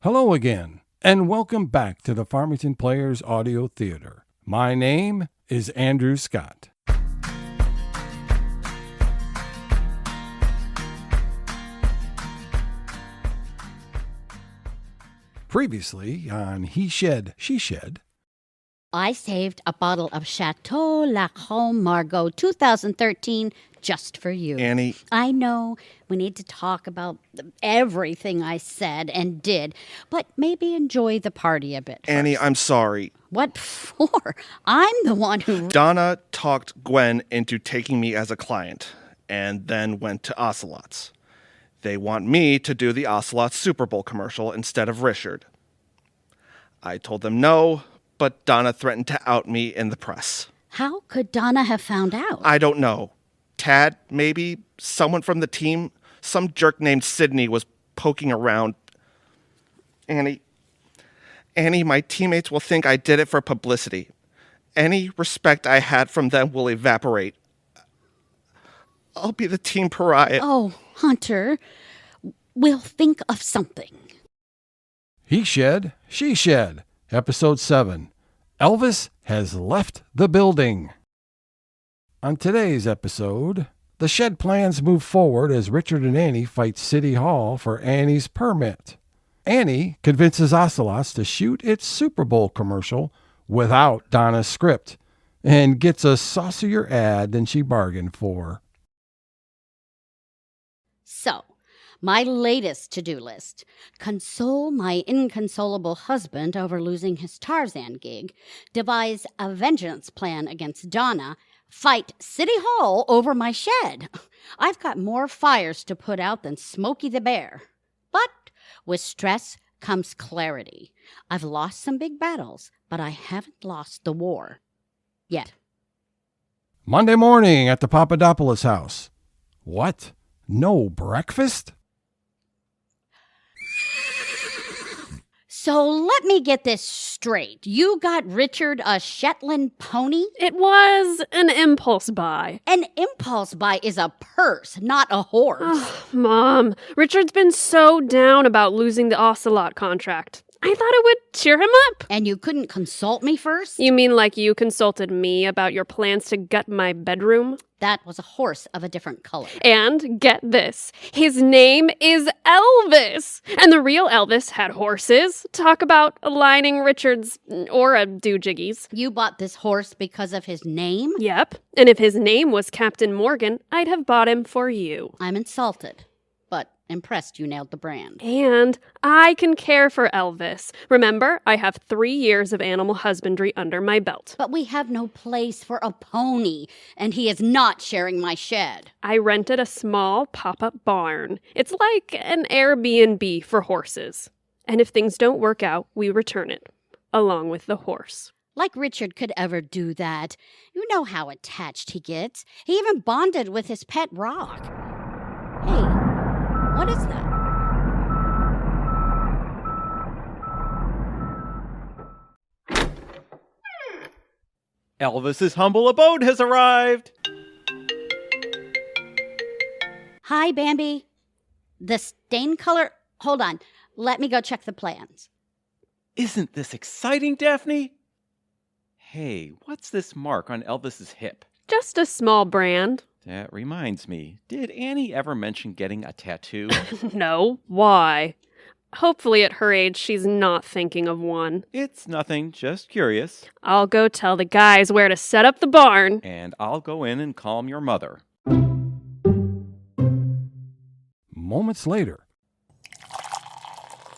Hello again, and welcome back to the Farmington Players Audio Theater. My name is Andrew Scott. Previously on He Shed, She Shed. I saved a bottle of Chateau Lacombe Margaux 2013 just for you. Annie. I know we need to talk about everything I said and did, but maybe enjoy the party a bit first. Annie, I'm sorry. What for? I'm the one who... Donna talked Gwen into taking me as a client and then went to Ocelot's. They want me to do the Ocelot Super Bowl commercial instead of Richard. I told them no, but Donna threatened to out me in the press. How could Donna have found out? I don't know. Tad, maybe? Someone from the team? Some jerk named Sydney was poking around. Annie, my teammates will think I did it for publicity. Any respect I had from them will evaporate. I'll be the team pariah. Oh, Hunter, we'll think of something. He Shed, She Shed, Ep.7. Elvis has left the building. On today's episode, the shed plans move forward as Richard and Annie fight City Hall for Annie's permit. Annie convinces Ocelots to shoot its Super Bowl commercial without Donna's script and gets a saucier ad than she bargained for. So, my latest to-do list. Console my inconsolable husband over losing his Tarzan gig. Devise a vengeance plan against Donna. Fight City Hall over my shed. I've got more fires to put out than Smokey the Bear. But with stress comes clarity. I've lost some big battles, but I haven't lost the war. Yet. Monday morning at the Pappadapolis house. What? No breakfast? So let me get this straight. You got Richard a Shetland pony? It was an impulse buy. An impulse buy is a purse, not a horse. Oh, Mom, Richard's been so down about losing the Ocelot contract. I thought it would cheer him up. And you couldn't consult me first? You mean like you consulted me about your plans to gut my bedroom? That was a horse of a different color. And get this, his name is Elvis. And the real Elvis had horses. Talk about aligning Richard's aura do-jiggies. You bought this horse because of his name? Yep. And if his name was Captain Morgan, I'd have bought him for you. I'm insulted, but impressed you nailed the brand. And I can care for Elvis. Remember, I have 3 years of animal husbandry under my belt. But we have no place for a pony, and he is not sharing my shed. I rented a small pop-up barn. It's like an Airbnb for horses. And if things don't work out, we return it, along with the horse. Like Richard could ever do that. You know how attached he gets. He even bonded with his pet rock. Hey, what is that? Elvis's humble abode has arrived. Hi, Bambi. The stain color... Hold on. Let me go check the plans. Isn't this exciting, Daphne? Hey, what's this mark on Elvis's hip? Just a small brand. That reminds me, did Annie ever mention getting a tattoo? No, why? Hopefully at her age she's not thinking of one. It's nothing, just curious. I'll go tell the guys where to set up the barn. And I'll go in and calm your mother. Moments later.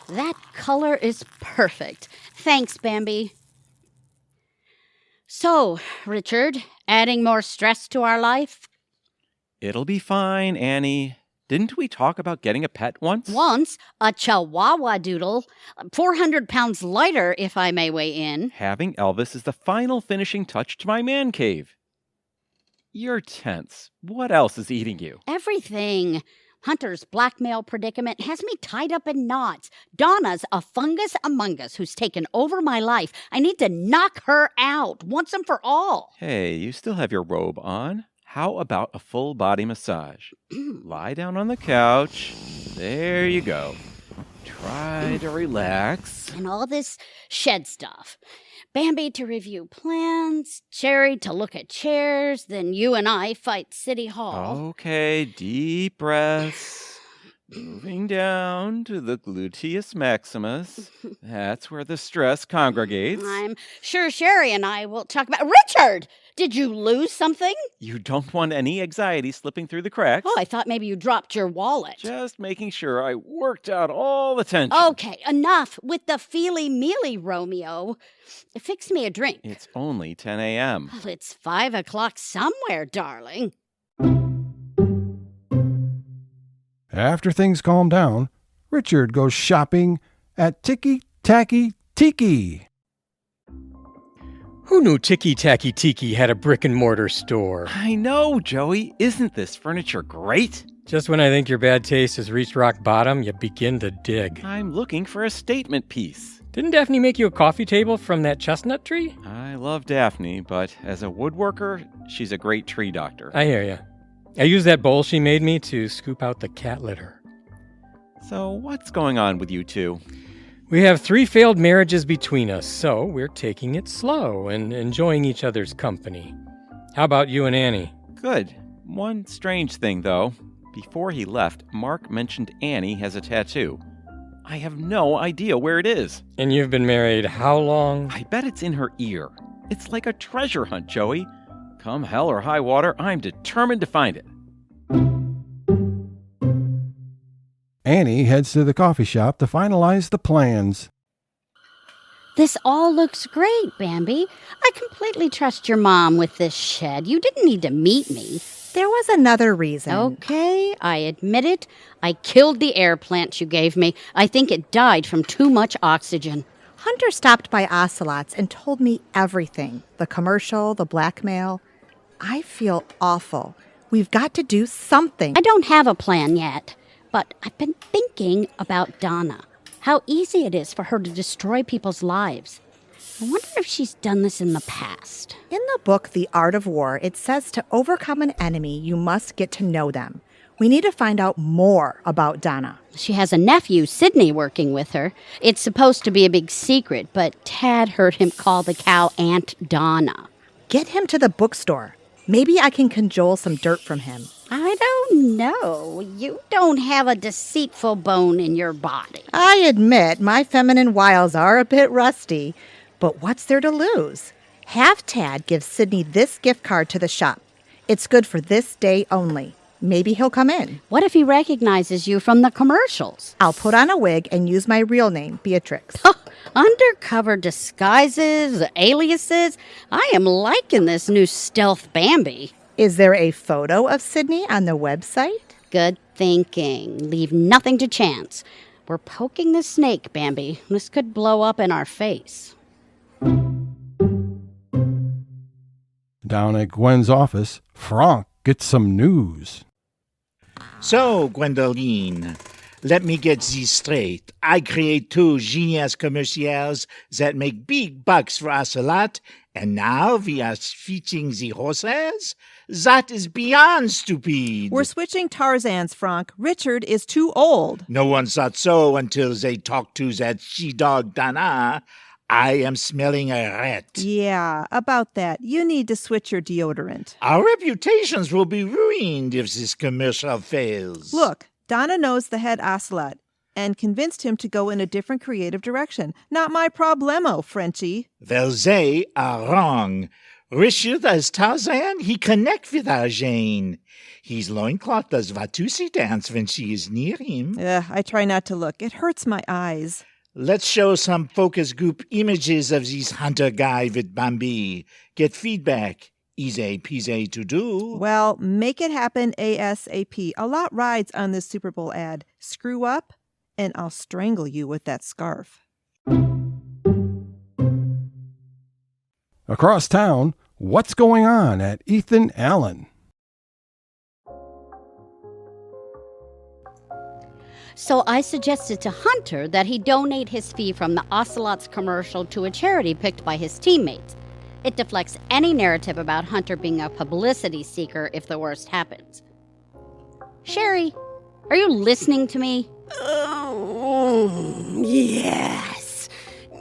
That color is perfect. Thanks, Bambi. So, Richard, adding more stress to our life? It'll be fine, Annie. Didn't we talk about getting a pet once? Once, a Chihuahua doodle, 400 pounds lighter, if I may weigh in. Having Elvis is the final finishing touch to my man cave. You're tense. What else is eating you? Everything. Hunter's blackmail predicament has me tied up in knots. Donna's a fungus among us who's taken over my life. I need to knock her out once and for all. Hey, you still have your robe on. How about a full body massage? Lie down on the couch. There you go. Try to relax. And all this shed stuff. Bambi to review plans, Cherry to look at chairs, then you and I fight City Hall. Okay, deep breaths. Moving down to the gluteus maximus. That's where the stress congregates. I'm sure Sherry and I will talk about... Richard! Did you lose something? You don't want any anxiety slipping through the cracks. Oh, I thought maybe you dropped your wallet. Just making sure I worked out all the tension. Okay, enough with the feely-mealy, Romeo. Fix me a drink. It's only 10 a.m. Well, it's 5 o'clock somewhere, darling. After things calm down, Richard goes shopping at Ticky Tacky Tiki. Who knew Ticky Tacky Tiki had a brick-and-mortar store? I know, Joey. Isn't this furniture great? Just when I think your bad taste has reached rock bottom, you begin to dig. I'm looking for a statement piece. Didn't Daphne make you a coffee table from that chestnut tree? I love Daphne, but as a woodworker, she's a great tree doctor. I hear you. I used that bowl she made me to scoop out the cat litter. So what's going on with you two? We have 3 failed marriages between us, so we're taking it slow and enjoying each other's company. How about you and Annie? Good. One strange thing, though. Before he left, Mark mentioned Annie has a tattoo. I have no idea where it is. And you've been married how long? I bet it's in her ear. It's like a treasure hunt, Joey. Come hell or high water, I'm determined to find it. Annie heads to the coffee shop to finalize the plans. This all looks great, Bambi. I completely trust your mom with this shed. You didn't need to meet me. There was another reason. Okay, I admit it. I killed the air plant you gave me. I think it died from too much oxygen. Hunter stopped by Ocelot's and told me everything. The commercial, the blackmail. I feel awful. We've got to do something. I don't have a plan yet, but I've been thinking about Donna. How easy it is for her to destroy people's lives. I wonder if she's done this in the past. In the book, The Art of War, it says to overcome an enemy, you must get to know them. We need to find out more about Donna. She has a nephew, Sidney, working with her. It's supposed to be a big secret, but Tad heard him call the cow Aunt Donna. Get him to the bookstore. Maybe I can cajole some dirt from him. I don't know. You don't have a deceitful bone in your body. I admit my feminine wiles are a bit rusty, but what's there to lose? Have Tad give Sidney this gift card to the shop. It's good for this day only. Maybe he'll come in. What if he recognizes you from the commercials? I'll put on a wig and use my real name, Beatrix. Oh, undercover disguises, aliases. I am liking this new stealth Bambi. Is there a photo of Sidney on the website? Good thinking. Leave nothing to chance. We're poking the snake, Bambi. This could blow up in our face. Down at Gwen's office, Franck gets some news. So, Gwendolyn, let me get this straight. I create 2 genius commercials that make big bucks for Ocelot, and now we are switching the horses? That is beyond stupid. We're switching Tarzans, Franck. Richard is too old. No one thought so until they talked to that she-dog Donna. I am smelling a rat. Yeah, about that. You need to switch your deodorant. Our reputations will be ruined if this commercial fails. Look, Donna knows the head Ocelot and convinced him to go in a different creative direction. Not my problemo, Frenchie. Well, they are wrong. Richard as Tarzan, he connect with our Jane. His loincloth does Watusi dance when she is near him. I try not to look. It hurts my eyes. Let's show some focus group images of this hunter guy with Bambi. Get feedback. Easy peasy to do. Well, make it happen ASAP. A lot rides on this Super Bowl ad. Screw up, and I'll strangle you with that scarf. Across town, what's going on at Ethan Allen? So I suggested to Hunter that he donate his fee from the Ocelot's commercial to a charity picked by his teammates. It deflects any narrative about Hunter being a publicity seeker if the worst happens. Sherry, are you listening to me? Oh, yes.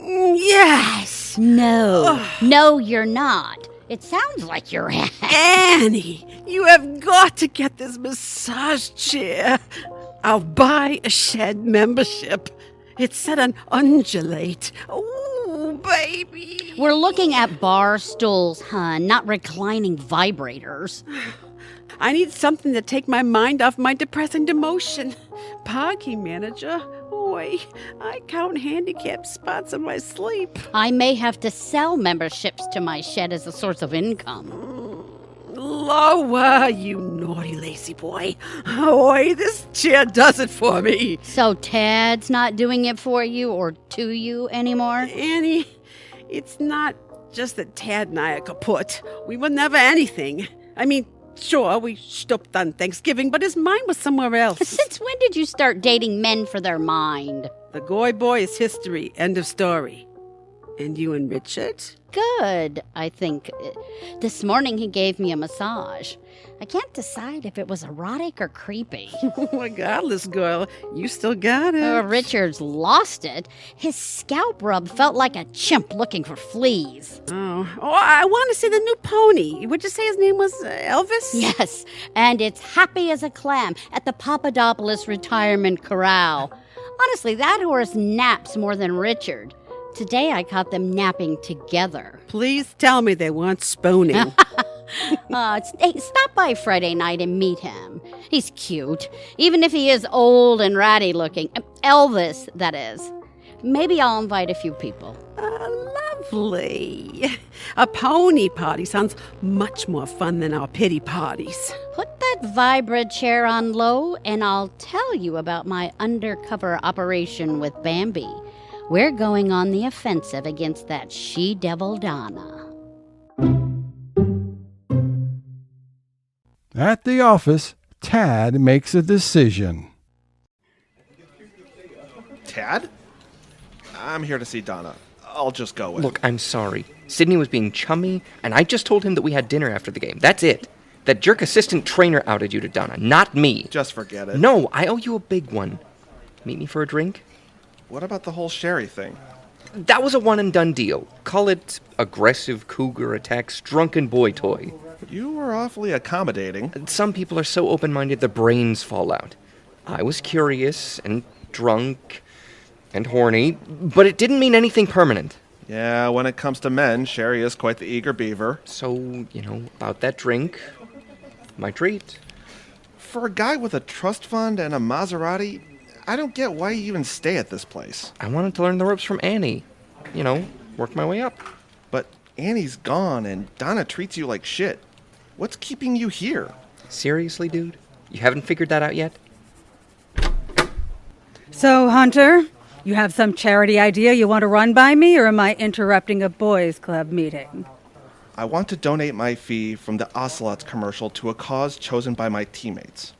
Yes. No, you're not. It sounds like you're Annie, you have got to get this massage chair. I'll buy a shed membership. It's set on undulate. Oh, baby. We're looking at bar stools, hun, not reclining vibrators. I need something to take my mind off my depressing demotion. Parking manager. Boy, I count handicapped spots in my sleep. I may have to sell memberships to my shed as a source of income. Lower, you naughty lazy boy. Boy, this chair does it for me. So Tad's not doing it for you or to you anymore? Annie, it's not just that Tad and I are kaput. We were never anything. I mean, sure, we stopped on Thanksgiving, but his mind was somewhere else. Since when did you start dating men for their mind? The Goy boy is history. End of story. And you and Richard? Good, I think. This morning he gave me a massage. I can't decide if it was erotic or creepy. Regardless, girl, you still got it. Richard's lost it. His scalp rub felt like a chimp looking for fleas. Oh, I want to see the new pony. Would you say his name was Elvis? Yes, and it's happy as a clam at the Pappadapolis retirement corral. Honestly, that horse naps more than Richard. Today I caught them napping together. Please tell me they weren't spooning. Hey, stop by Friday night and meet him. He's cute, even if he is old and ratty looking. Elvis, that is. Maybe I'll invite a few people. Lovely. A pony party sounds much more fun than our pity parties. Put that Vibra chair on low and I'll tell you about my undercover operation with Bambi. We're going on the offensive against that she-devil Donna. At the office, Tad makes a decision. Tad? I'm here to see Donna. I'll just go with. Look, I'm sorry. Sydney was being chummy, and I just told him that we had dinner after the game. That's it. That jerk assistant trainer outed you to Donna, not me. Just forget it. No, I owe you a big one. Meet me for a drink? What about the whole Sherry thing? That was a one-and-done deal. Call it aggressive cougar attacks drunken boy toy. You were awfully accommodating. Some people are so open-minded their brains fall out. I was curious and drunk and horny, but it didn't mean anything permanent. Yeah, when it comes to men, Sherry is quite the eager beaver. So, about that drink, my treat. For a guy with a trust fund and a Maserati, I don't get why you even stay at this place. I wanted to learn the ropes from Annie. Work my way up. But Annie's gone and Donna treats you like shit. What's keeping you here? Seriously, dude? You haven't figured that out yet? So, Hunter, you have some charity idea you want to run by me, or am I interrupting a boys' club meeting? I want to donate my fee from the Ocelot commercial to a cause chosen by my teammates.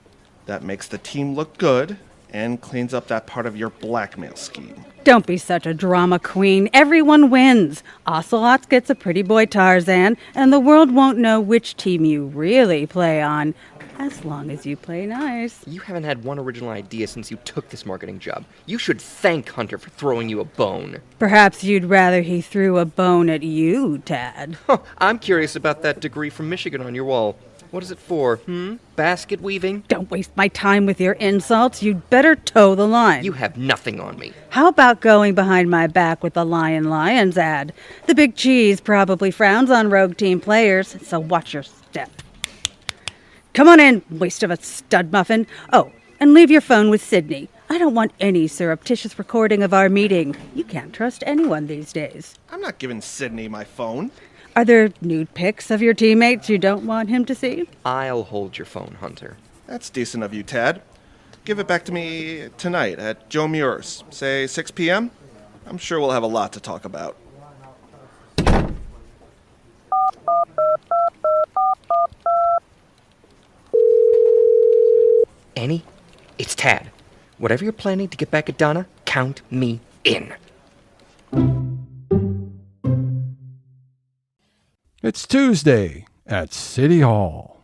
That makes the team look good and cleans up that part of your blackmail scheme. Don't be such a drama queen. Everyone wins. Ocelot gets a pretty boy Tarzan, and the world won't know which team you really play on, as long as you play nice. You haven't had one original idea since you took this marketing job. You should thank Hunter for throwing you a bone. Perhaps you'd rather he threw a bone at you, Tad. I'm curious about that degree from Michigan on your wall. What is it for, Basket weaving? Don't waste my time with your insults. You'd better toe the line. You have nothing on me. How about going behind my back with the Lions ad? The Big Cheese probably frowns on rogue team players, so watch your step. Come on in, waste of a stud muffin. Oh, and leave your phone with Sydney. I don't want any surreptitious recording of our meeting. You can't trust anyone these days. I'm not giving Sydney my phone. Are there nude pics of your teammates you don't want him to see? I'll hold your phone, Hunter. That's decent of you, Tad. Give it back to me tonight at Joe Muir's, say 6 p.m. I'm sure we'll have a lot to talk about. Annie, it's Tad. Whatever you're planning to get back at Donna, count me in. It's Tuesday at City Hall.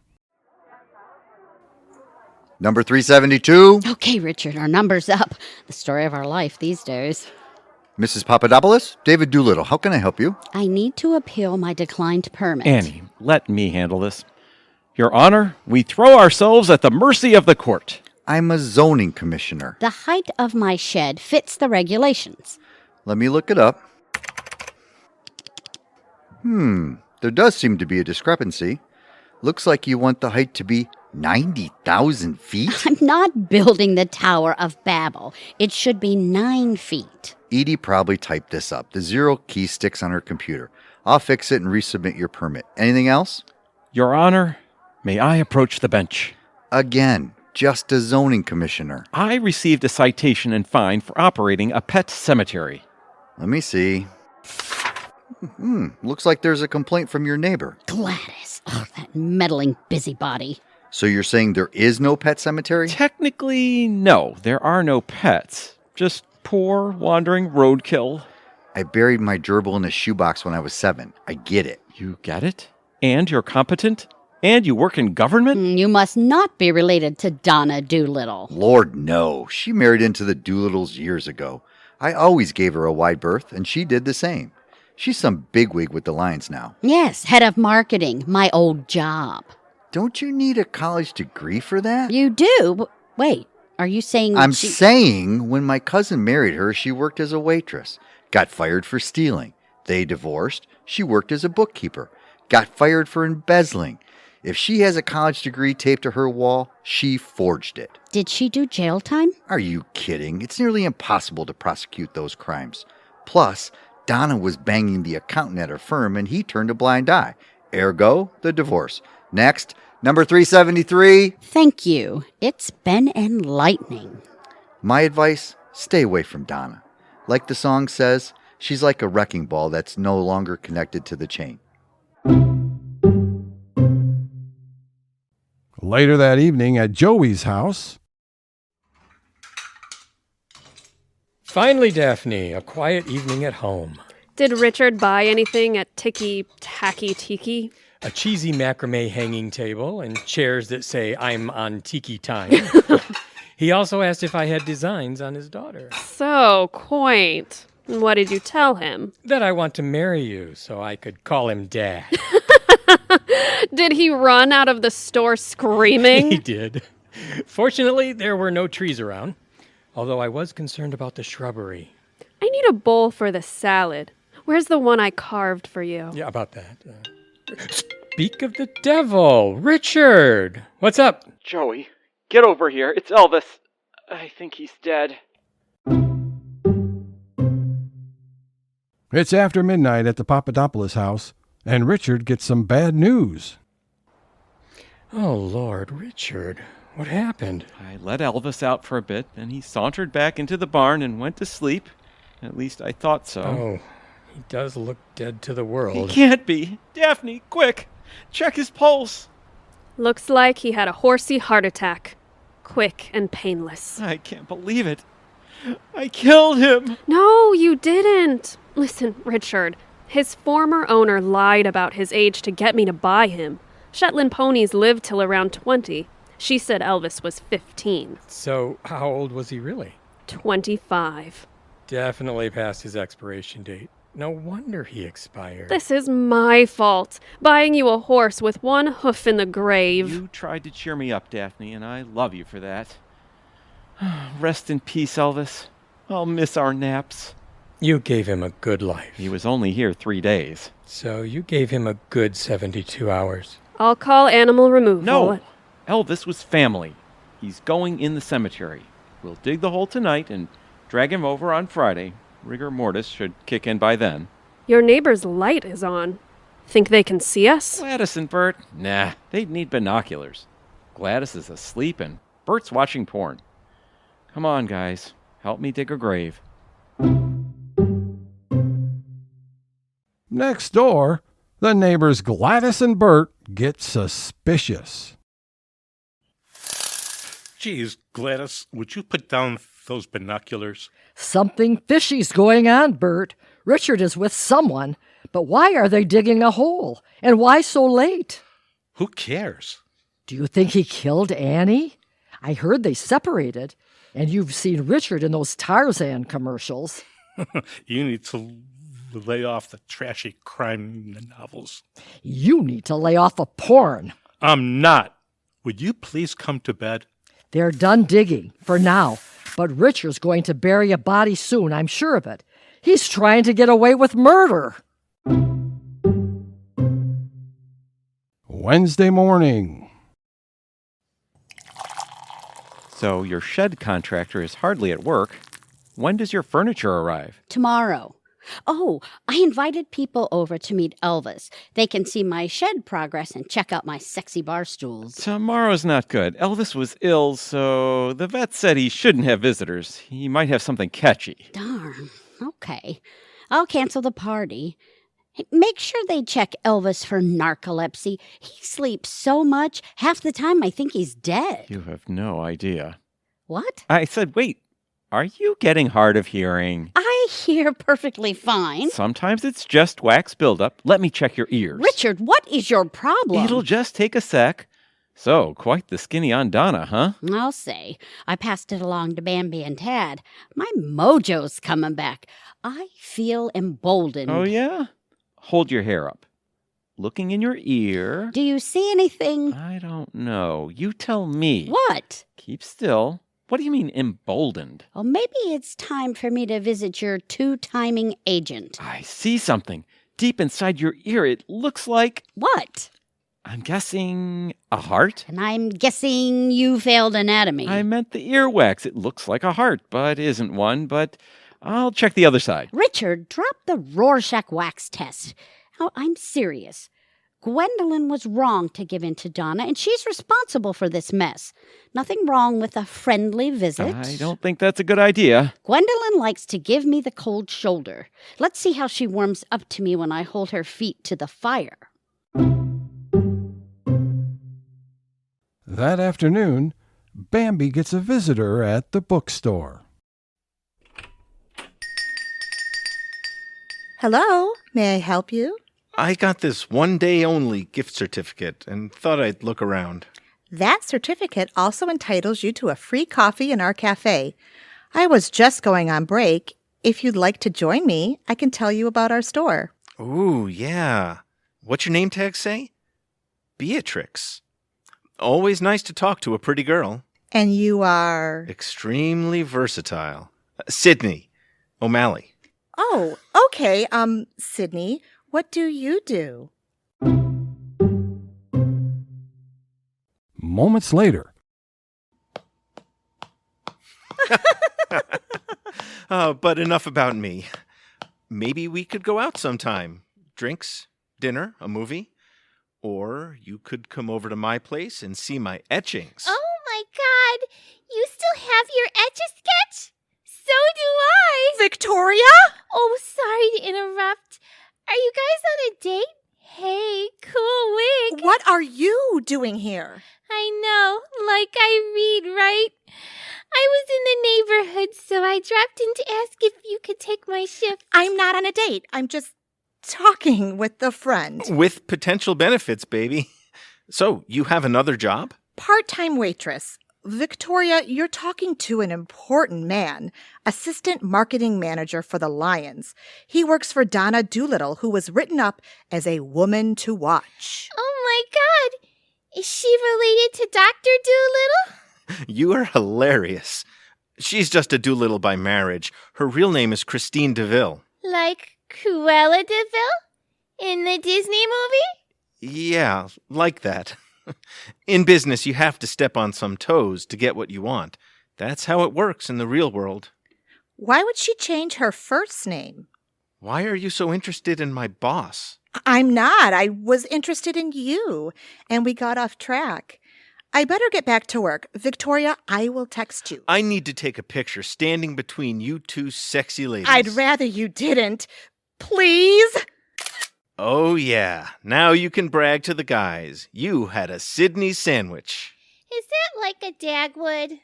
Number 372. Okay, Richard, our number's up. The story of our life these days. Mrs. Pappadapolis, David Doolittle, how can I help you? I need to appeal my declined permit. Annie, let me handle this. Your Honor, we throw ourselves at the mercy of the court. I'm a zoning commissioner. The height of my shed fits the regulations. Let me look it up. There does seem to be a discrepancy. Looks like you want the height to be 90,000 feet? I'm not building the Tower of Babel. It should be 9 feet. Edie probably typed this up. The 0 key sticks on her computer. I'll fix it and resubmit your permit. Anything else? Your Honor, may I approach the bench? Again, just a zoning commissioner. I received a citation and fine for operating a pet cemetery. Let me see. Looks like there's a complaint from your neighbor. Gladys. Oh, that meddling busybody. So you're saying there is no pet cemetery? Technically, no. There are no pets. Just poor, wandering roadkill. I buried my gerbil in a shoebox when I was 7. I get it. You get it? And you're competent? And you work in government? You must not be related to Donna Dolittle. Lord, no. She married into the Doolittles years ago. I always gave her a wide berth, and she did the same. She's some bigwig with the Lions now. Yes, head of marketing, my old job. Don't you need a college degree for that? You do? Wait, are you saying I'm saying when my cousin married her, she worked as a waitress. Got fired for stealing. They divorced. She worked as a bookkeeper. Got fired for embezzling. If she has a college degree taped to her wall, she forged it. Did she do jail time? Are you kidding? It's nearly impossible to prosecute those crimes. Plus, Donna was banging the accountant at her firm and he turned a blind eye. Ergo, the divorce. Next, number 373. Thank you. It's been enlightening. My advice, stay away from Donna. Like the song says, she's like a wrecking ball that's no longer connected to the chain. Later that evening at Joey's house. Finally, Daphne, a quiet evening at home. Did Richard buy anything at Ticky Tacky Tiki? A cheesy macrame hanging table and chairs that say, "I'm on tiki time." He also asked if I had designs on his daughter. So quaint. What did you tell him? That I want to marry you so I could call him Dad. Did he run out of the store screaming? He did. Fortunately, there were no trees around, although I was concerned about the shrubbery. I need a bowl for the salad. Where's the one I carved for you? Yeah, about that. Speak of the devil, Richard! What's up? Joey, get over here. It's Elvis. I think he's dead. It's after midnight at the Pappadapolis house, and Richard gets some bad news. Oh, Lord, Richard, what happened? I let Elvis out for a bit, then he sauntered back into the barn and went to sleep. At least I thought so. Oh, he does look dead to the world. He can't be. Daphne, quick! Check his pulse. Looks like he had a horsey heart attack. Quick and painless. I can't believe it. I killed him. No, you didn't. Listen, Richard. His former owner lied about his age to get me to buy him. Shetland ponies live till around 20. She said Elvis was 15. So, how old was he really? 25. Definitely past his expiration date. No wonder he expired. This is my fault. Buying you a horse with one hoof in the grave. You tried to cheer me up, Daphne, and I love you for that. Rest in peace, Elvis. I'll miss our naps. You gave him a good life. He was only here 3 days. So you gave him a good 72 hours. I'll call animal removal. No! Elvis was family. He's going in the cemetery. We'll dig the hole tonight and drag him over on Friday. Rigor mortis should kick in by then. Your neighbor's light is on. Think they can see us? Gladys and Bert? Nah, they'd need binoculars. Gladys is asleep and Bert's watching porn. Come on, guys. Help me dig a grave. Next door, the neighbors Gladys and Bert get suspicious. Geez, Gladys, would you put down those binoculars? Something fishy's going on, Bert. Richard is with someone, but why are they digging a hole? And why so late? Who cares? Do you think he killed Annie? I heard they separated, and you've seen Richard in those Tarzan commercials. You need to lay off the trashy crime novels. You need to lay off of porn. I'm not. Would you please come to bed? They're done digging, for now. But Richard's going to bury a body soon, I'm sure of it. He's trying to get away with murder. Wednesday morning. So your shed contractor is hardly at work. When does your furniture arrive? Tomorrow. Oh, I invited people over to meet Elvis. They can see my shed progress and check out my sexy bar stools. Tomorrow's not good. Elvis was ill, so the vet said he shouldn't have visitors. He might have something catchy. Darn. Okay. I'll cancel the party. Make sure they check Elvis for narcolepsy. He sleeps so much, half the time I think he's dead. You have no idea. What? I said, wait, are you getting hard of hearing? I hear perfectly fine. Sometimes it's just wax buildup. Let me check your ears. Richard, what is your problem? It'll just take a sec. So, quite the skinny on Donna, huh? I'll say. I passed it along to Bambi and Tad. My mojo's coming back. I feel emboldened. Oh, yeah? Hold your hair up. Looking in your ear. Do you see anything? I don't know. You tell me. What? Keep still. What do you mean emboldened? Well, maybe it's time for me to visit your two-timing agent. I see something. Deep inside your ear, it looks like... What? I'm guessing a heart? And I'm guessing you failed anatomy. I meant the earwax. It looks like a heart, but isn't one. But I'll check the other side. Richard, drop the Rorschach wax test. Oh, I'm serious. Gwendolyn was wrong to give in to Donna, and she's responsible for this mess. Nothing wrong with a friendly visit. I don't think that's a good idea. Gwendolyn likes to give me the cold shoulder. Let's see how she warms up to me when I hold her feet to the fire. That afternoon, Bambi gets a visitor at the bookstore. Hello, may I help you? I got this one-day-only gift certificate and thought I'd look around. That certificate also entitles you to a free coffee in our cafe. I was just going on break. If you'd like to join me, I can tell you about our store. Ooh, yeah. What's your name tag say? Beatrix. Always nice to talk to a pretty girl. And you are? Extremely versatile. Sydney O'Malley. Oh, okay. Sydney, what do you do? Moments later. But enough about me. Maybe we could go out sometime. Drinks, dinner, a movie. Or you could come over to my place and see my etchings. Oh my God! You still have your Etch-a-Sketch? So do I! Victoria? Oh, sorry to interrupt. Are you guys on a date? Hey, cool wig. What are you doing here? I know, like I read, right? I was in the neighborhood, so I dropped in to ask if you could take my shift. I'm not on a date. I'm just talking with a friend. With potential benefits, baby. So, you have another job? Part-time waitress. Victoria, you're talking to an important man, assistant marketing manager for the Lions. He works for Donna Dolittle, who was written up as a woman to watch. Oh my God! Is she related to Dr. Doolittle? You are hilarious. She's just a Doolittle by marriage. Her real name is Christine DeVille. Like Cruella DeVille? In the Disney movie? Yeah, like that. In business, you have to step on some toes to get what you want. That's how it works in the real world. Why would she change her first name? Why are you so interested in my boss? I'm not. I was interested in you, and we got off track. I better get back to work. Victoria, I will text you. I need to take a picture standing between you two sexy ladies. I'd rather you didn't. Please? Oh, yeah. Now you can brag to the guys. You had a Sydney sandwich. Is that like a Dagwood?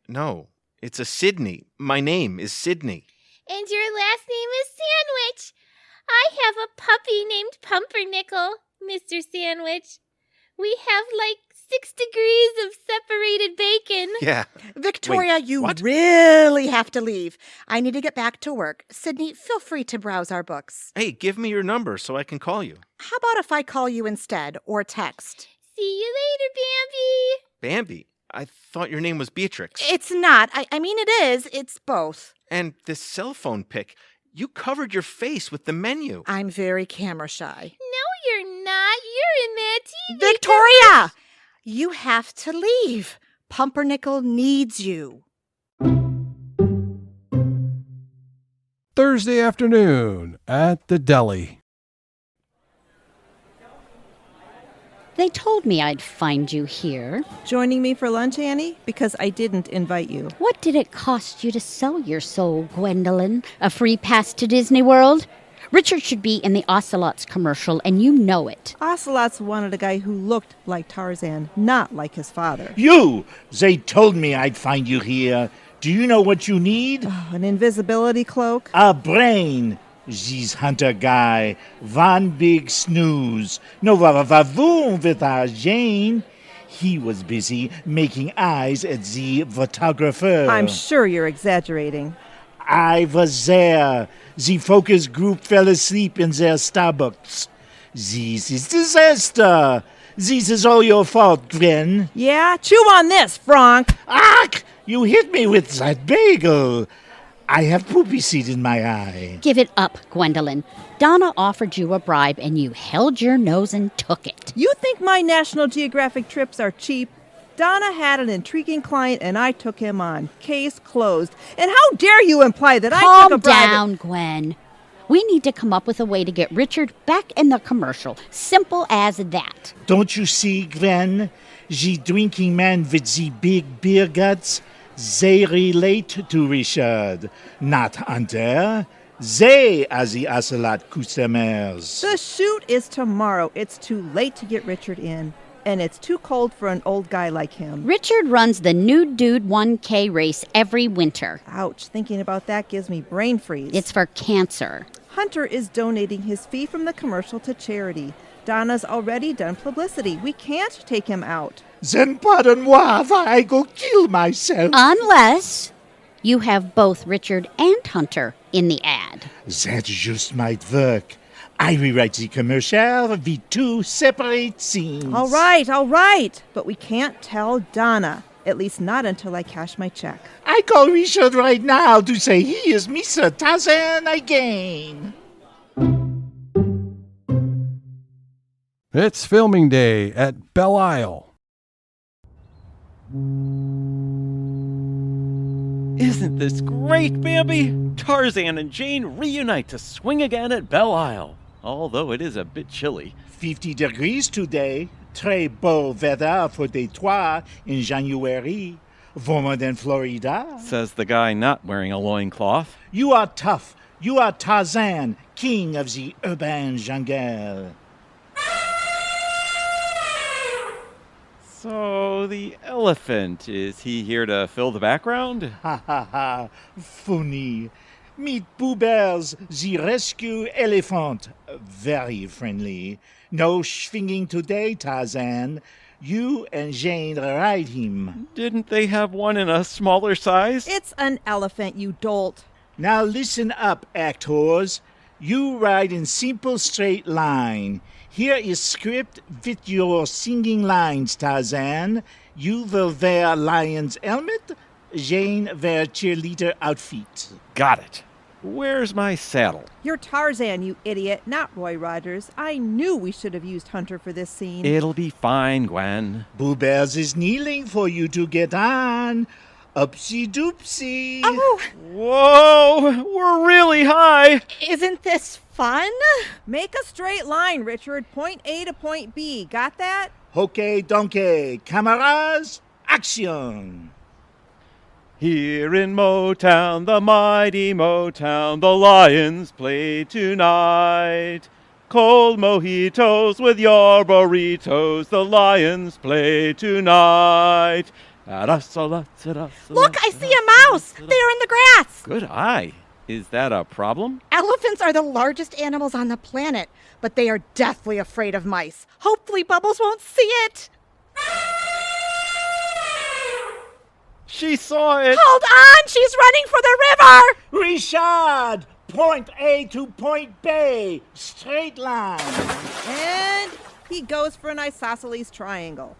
No, it's a Sydney. My name is Sydney. And your last name is Sandwich. I have a puppy named Pumpernickel, Mr. Sandwich. We have like 6 degrees of separated bacon. Yeah. Victoria, Wait, you what? really have to leave. I need to get back to work. Sydney, feel free to browse our books. Hey, give me your number so I can call you. How about if I call you instead, or text? See you later, Bambi. Bambi, I thought your name was Beatrix. It's not. I mean, it is. It's both. And this cell phone pic, you covered your face with the menu. I'm very camera shy. No, you're not. You're in that TV. Victoria! You have to leave. Pumpernickel needs you. Thursday afternoon at the deli. They told me I'd find you here. Joining me for lunch, Annie? Because I didn't invite you. What did it cost you to sell your soul, Gwendolyn? A free pass to Disney World? Richard should be in the Ocelot's commercial, and you know it. Ocelots wanted a guy who looked like Tarzan, not like his father. You! They told me I'd find you here. Do you know what you need? Oh, an invisibility cloak? A brain. This Hunter guy, one big snooze. No vavoom with our Jane. He was busy making eyes at the photographer. I'm sure you're exaggerating. I was there. The focus group fell asleep in their Starbucks. This is disaster. This is all your fault, Gwen. Yeah? Chew on this, Frank. Ach! You hit me with that bagel. I have poopy seed in my eye. Give it up, Gwendolyn. Donna offered you a bribe, and you held your nose and took it. You think my National Geographic trips are cheap? Donna had an intriguing client, and I took him on. Case closed. And how dare you imply that I took a bribe? Calm down, Gwen. We need to come up with a way to get Richard back in the commercial. Simple as that. Don't you see, Gwen? The drinking man with the big beer guts, they relate to Richard, not Hunter. They are the Ocelot customers. The shoot is tomorrow. It's too late to get Richard in. And it's too cold for an old guy like him. Richard runs the Nude Dude 1K race every winter. Ouch, thinking about that gives me brain freeze. It's for cancer. Hunter is donating his fee from the commercial to charity. Donna's already done publicity. We can't take him out. Then pardon-moi, I go kill myself. Unless you have both Richard and Hunter in the ad. That just might work. I rewrite the commercial with 2 separate scenes. All right. But we can't tell Donna. At least not until I cash my check. I call Richard right now to say he is Mr. Tarzan again. It's filming day at Belle Isle. Isn't this great, Bambi? Tarzan and Jane reunite to swing again at Belle Isle, although it is a bit chilly. 50 degrees today. Très beau weather for Detroit in January. Warmer than Florida. Says the guy not wearing a loincloth. You are tough. You are Tarzan, king of the urban jungle. So, the elephant, is he here to fill the background? Ha ha ha, funny. Meet Pooh Bears, the rescue elephant. Very friendly. No swinging today, Tarzan. You and Jane ride him. Didn't they have one in a smaller size? It's an elephant, you dolt. Now listen up, actors. You ride in simple straight line. Here is script with your singing lines, Tarzan. You will wear lion's helmet. Jane wear cheerleader outfit. Got it. Where's my saddle? You're Tarzan, you idiot, not Roy Rogers. I knew we should have used Hunter for this scene. It'll be fine, Gwen. Boo Bears is kneeling for you to get on. Upsy doopsy. Oh! Whoa! We're really high! Isn't this fun? Make a straight line, Richard. Point A to point B. Got that? Okay, donkey. Cameras, action. Here in Motown, the mighty Motown, the Lions play tonight. Cold mojitos with your burritos, the Lions play tonight. Look, I see a mouse! There in the grass! Good eye. Is that a problem? Elephants are the largest animals on the planet, but they are deathly afraid of mice. Hopefully Bubbles won't see it. She saw it. Hold on! She's running for the river! Richard! Point A to point B. Straight line. And he goes for an isosceles triangle.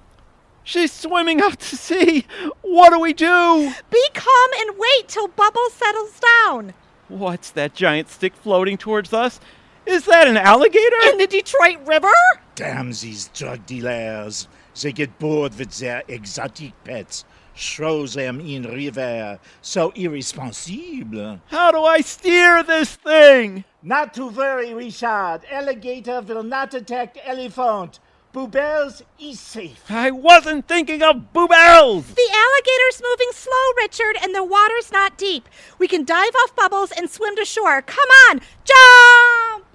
She's swimming out to sea. What do we do? Be calm and wait till Bubbles settles down. What's that giant stick floating towards us? Is that an alligator? In the Detroit River? Damn these drug dealers. They get bored with their exotic pets. Throw them in river. So irresponsible. How do I steer this thing? Not to worry, Richard. Alligator will not attack elephant. Boobels is safe. I wasn't thinking of Boobels! The alligator's moving slow, Richard, and the water's not deep. We can dive off Bubbles and swim to shore. Come on, jump!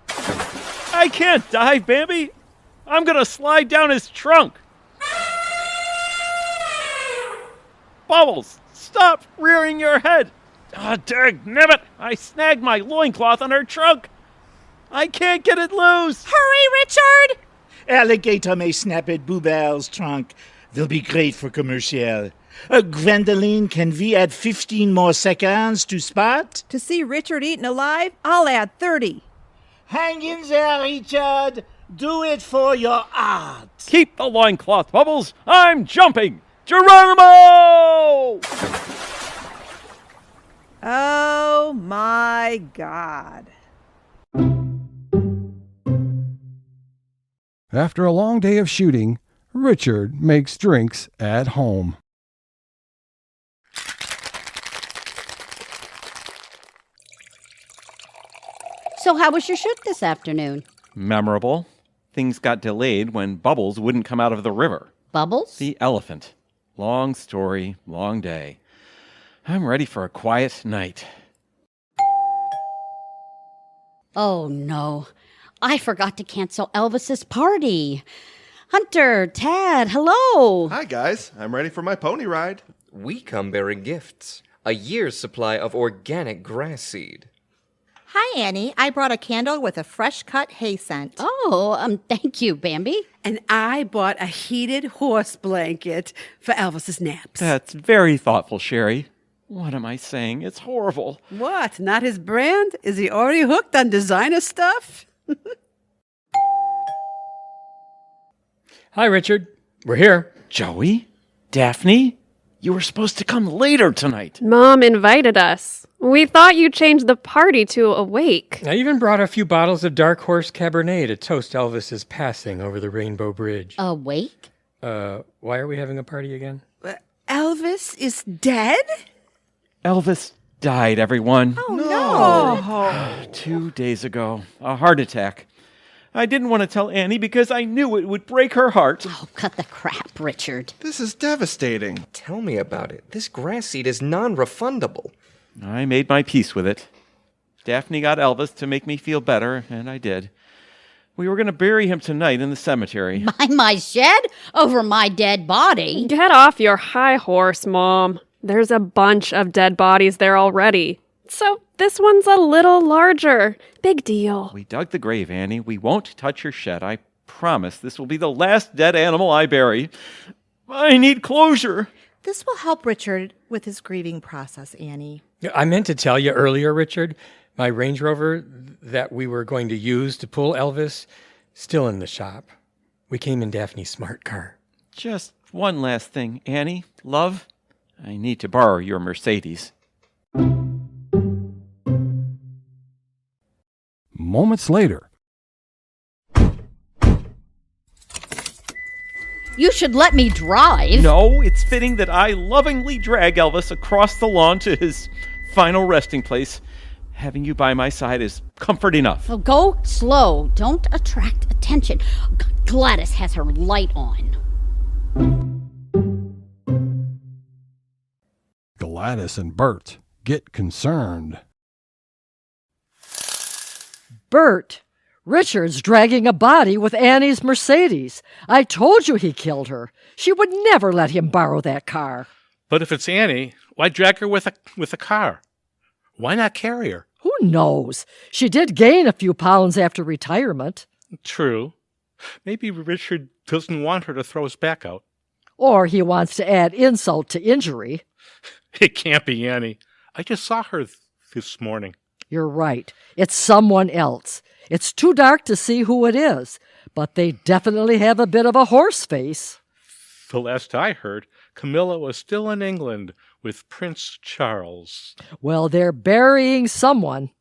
I can't dive, Bambi. I'm gonna slide down his trunk. Bubbles, stop rearing your head. Dagnabbit, I snagged my loincloth on her trunk. I can't get it loose. Hurry, Richard! Alligator may snap at Boobel's trunk. They'll be great for commercial. Gwendolyn, can we add 15 more seconds to spot? To see Richard eaten alive, I'll add 30. Hang in there, Richard. Do it for your art. Keep the loincloth, Bubbles. I'm jumping. Geronimo! Oh my God. After a long day of shooting, Richard makes drinks at home. So how was your shoot this afternoon? Memorable. Things got delayed when Bubbles wouldn't come out of the river. Bubbles? The elephant. Long story, long day. I'm ready for a quiet night. Oh, no. I forgot to cancel Elvis's party. Hunter, Tad, hello. Hi, guys. I'm ready for my pony ride. We come bearing gifts. A year's supply of organic grass seed. Hi, Annie. I brought a candle with a fresh-cut hay scent. Oh, thank you, Bambi. And I bought a heated horse blanket for Elvis's naps. That's very thoughtful, Sherry. What am I saying? It's horrible. What? Not his brand? Is he already hooked on designer stuff? Hi, Richard. We're here. Joey? Daphne? You were supposed to come later tonight. Mom invited us. We thought you changed the party to a wake. I even brought a few bottles of Dark Horse Cabernet to toast Elvis's passing over the Rainbow Bridge. A wake? Why are we having a party again? Elvis is dead? Elvis died, everyone. Oh, no. 2 days ago. A heart attack. I didn't want to tell Annie because I knew it would break her heart. Oh, cut the crap, Richard. This is devastating. Tell me about it. This grass seed is non-refundable. I made my peace with it. Daphne got Elvis to make me feel better, and I did. We were going to bury him tonight in the cemetery. By my shed? Over my dead body? Get off your high horse, Mom. There's a bunch of dead bodies there already. So this one's a little larger. Big deal. We dug the grave, Annie. We won't touch your shed. I promise this will be the last dead animal I bury. I need closure. This will help Richard with his grieving process, Annie. I meant to tell you earlier, Richard, my Range Rover that we were going to use to pull Elvis, still in the shop. We came in Daphne's smart car. Just one last thing, Annie. Love, I need to borrow your Mercedes. Moments later. You should let me drive. No, it's fitting that I lovingly drag Elvis across the lawn to his final resting place. Having you by my side is comfort enough. Oh, go slow. Don't attract attention. Gladys has her light on. Gladys and Bert get concerned. Bert, Richard's dragging a body with Annie's Mercedes. I told you he killed her. She would never let him borrow that car. But if it's Annie, why drag her with a car? Why not carry her? Who knows? She did gain a few pounds after retirement. True. Maybe Richard doesn't want her to throw his back out. Or he wants to add insult to injury. It can't be Annie. I just saw her this morning. You're right. It's someone else. It's too dark to see who it is, but they definitely have a bit of a horse face. The last I heard, Camilla was still in England with Prince Charles. Well, they're burying someone.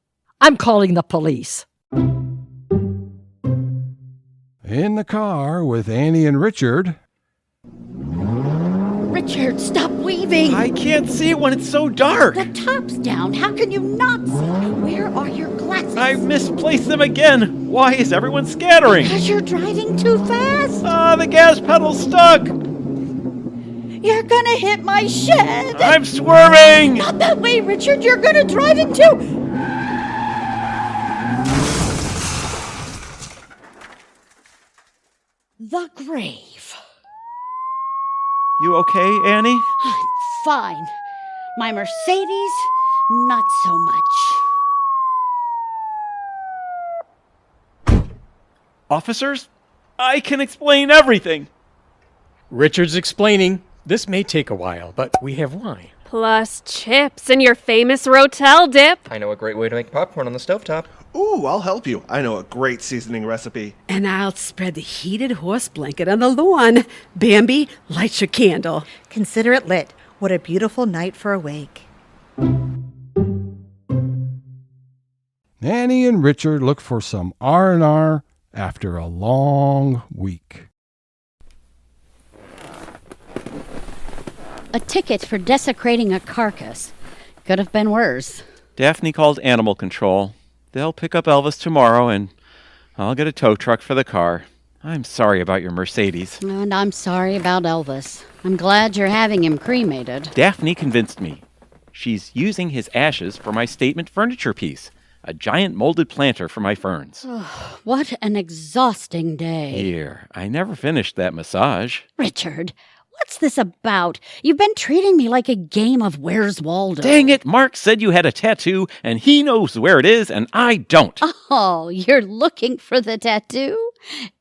I'm calling the police. In the car with Annie and Richard. Richard, stop weaving! I can't see when it's so dark! The top's down. How can you not see? Where are your glasses? I misplaced them again! Why is everyone scattering? Because you're driving too fast! The gas pedal's stuck! You're gonna hit my shed! I'm swerving! Not that way, Richard! You're gonna drive into... the grave. You okay, Annie? I'm fine. My Mercedes, not so much. Officers, I can explain everything. Richard's explaining. This may take a while, but we have wine. Plus chips and your famous Rotel dip. I know a great way to make popcorn on the stovetop. Ooh, I'll help you. I know a great seasoning recipe. And I'll spread the heated horse blanket on the lawn. Bambi, light your candle. Consider it lit. What a beautiful night for a wake. Annie and Richard look for some R&R after a long week. A ticket for desecrating a carcass. Could have been worse. Daphne called animal control. They'll pick up Elvis tomorrow, and I'll get a tow truck for the car. I'm sorry about your Mercedes. And I'm sorry about Elvis. I'm glad you're having him cremated. Daphne convinced me. She's using his ashes for my statement furniture piece, a giant molded planter for my ferns. Oh, what an exhausting day. Here, I never finished that massage. Richard, what's this about? You've been treating me like a game of Where's Waldo. Dang it, Mark said you had a tattoo, and he knows where it is, and I don't. Oh, you're looking for the tattoo?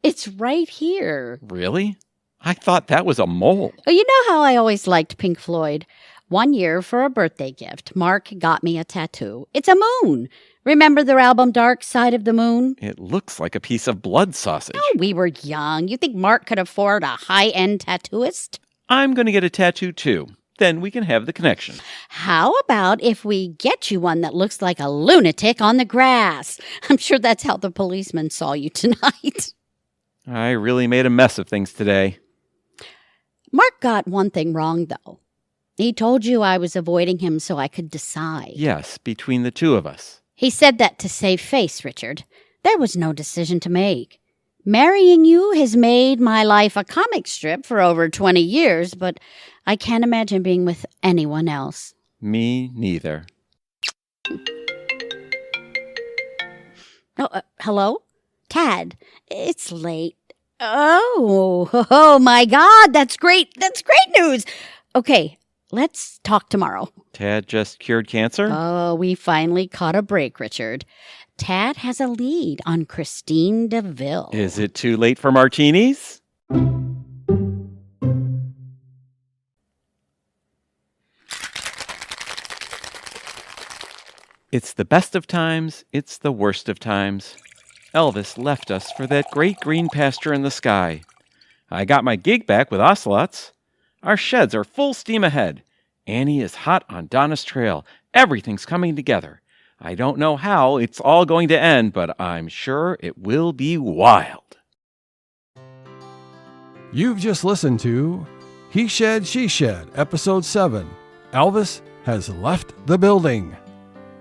It's right here. Really? I thought that was a mole. Oh, you know how I always liked Pink Floyd? One year for a birthday gift, Mark got me a tattoo. It's a moon. Remember their album Dark Side of the Moon? It looks like a piece of blood sausage. Oh, we were young. You think Mark could afford a high-end tattooist? I'm going to get a tattoo, too. Then we can have the connection. How about if we get you one that looks like a lunatic on the grass? I'm sure that's how the policeman saw you tonight. I really made a mess of things today. Mark got one thing wrong, though. He told you I was avoiding him so I could decide. Yes, between the two of us. He said that to save face, Richard. There was no decision to make. Marrying you has made my life a comic strip for over 20 years, but I can't imagine being with anyone else. Me neither. Oh, hello? Tad, it's late. Oh, my God, that's great. That's great news. Okay, let's talk tomorrow. Tad just cured cancer? Oh, we finally caught a break, Richard. Tad has a lead on Christine DeVille. Is it too late for martinis? It's the best of times, it's the worst of times. Elvis left us for that great green pasture in the sky. I got my gig back with Ocelots. Our sheds are full steam ahead. Annie is hot on Donna's trail. Everything's coming together. I don't know how it's all going to end, but I'm sure it will be wild. You've just listened to He Shed, She Shed, Episode 7, Elvis Has Left the Building.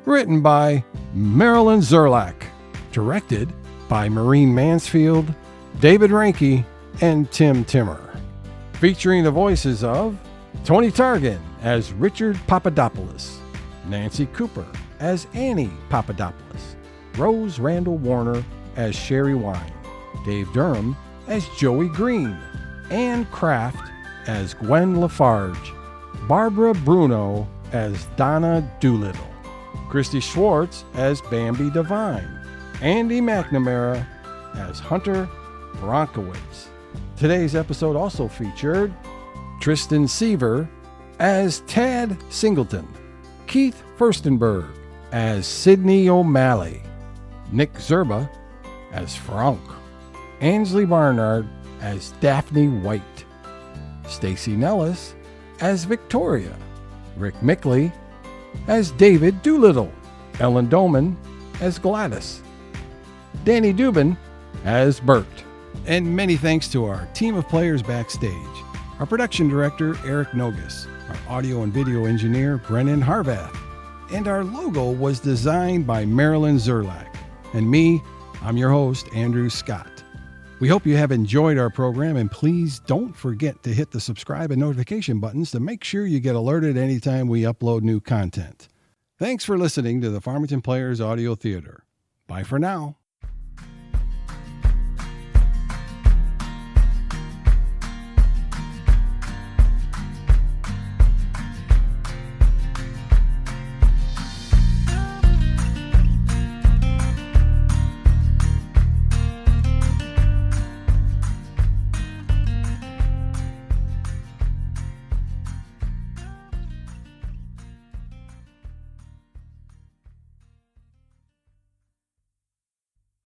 Written by Marilyn Zerlak. Directed by Maureen Mansfield, David Reinke, and Tim Timmer. Featuring the voices of Tony Targan as Richard Pappadapolis, Nancy Cooper as Annie Pappadapolis, Rose Randall Warner as Sherry Wine, Dave Durham as Joey Greene, Anne Kraft as Gwen LaFarge, Barbara Bruno as Donna Dolittle, Kristi Schwartz as Bambi Devine, Andy McNamara as Hunter Bronkowitz. Today's episode also featured Tristan Seaver as Tad Singleton, Keith Firstenberg as Sidney O'Malley, Nick Zerba as Frank, Ansley Barnard as Daphne White, Stacey Nellis as Victoria, Rick Mickley as David Doolittle, Ellen Doman as Gladys, Danny Dubin as Bert. And many thanks to our team of players backstage, our production director, Eric Nogus, our audio and video engineer, Brennan Harvath, and our logo was designed by Marilyn Zerlak. And me, I'm your host, Andrew Scott. We hope you have enjoyed our program, and please don't forget to hit the subscribe and notification buttons to make sure you get alerted anytime we upload new content. Thanks for listening to the Farmington Players Audio Theater. Bye for now.